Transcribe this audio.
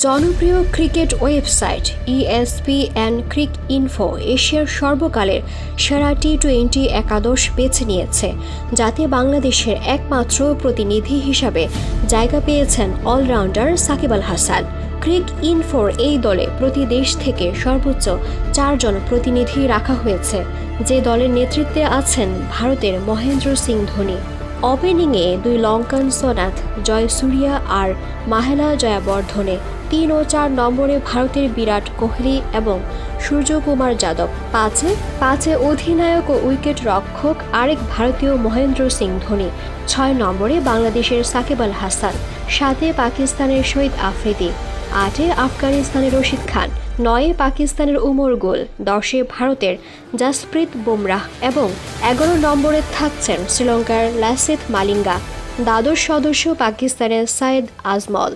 জনপ্রিয় cricket website ESPN ক্রিক info এশিয়ার সর্বকালের সেরা টি-20 একাদশ বেছে নিয়েছে, যাতে বাংলাদেশের একমাত্র প্রতিনিধি হিসাবে জায়গা পেয়েছেন অলরাউন্ডার সাকিব আল হাসান। ক্রিক ইনফোর এই দলে প্রতি দেশ থেকে সর্বোচ্চ 4 জন প্রতিনিধি রাখা হয়েছে, যে দলের নেতৃত্বে আছেন ভারতের মহেন্দ্র সিং ধোনি। ওপেনিংয়ে 2 লঙ্কান সোনাথ, জয়সূর্যা আর মাহেলা জয়াবর্ধনে, 3 ও 4 নম্বরে ভারতের বিরাট কোহলি এবং সূর্যকুমার যাদব, পাঁচে অধিনায়ক ও উইকেট রক্ষক আরেক ভারতীয় মহেন্দ্র সিং ধোনি, 6 নম্বরে বাংলাদেশের সাকিব আল হাসান, 7-এ পাকিস্তানের শহীদ আফ্রিদি, 8-এ আফগানিস্তানের রশিদ খান, 9-এ পাকিস্তানের উমর গুল, 10-এ ভারতের জাসপ্রীত বুমরাহ এবং 11 নম্বরে থাকছেন শ্রীলঙ্কার লাসিথ মালিঙ্গা, দ্বাদশ সদস্য পাকিস্তানের সাইদ আজমল।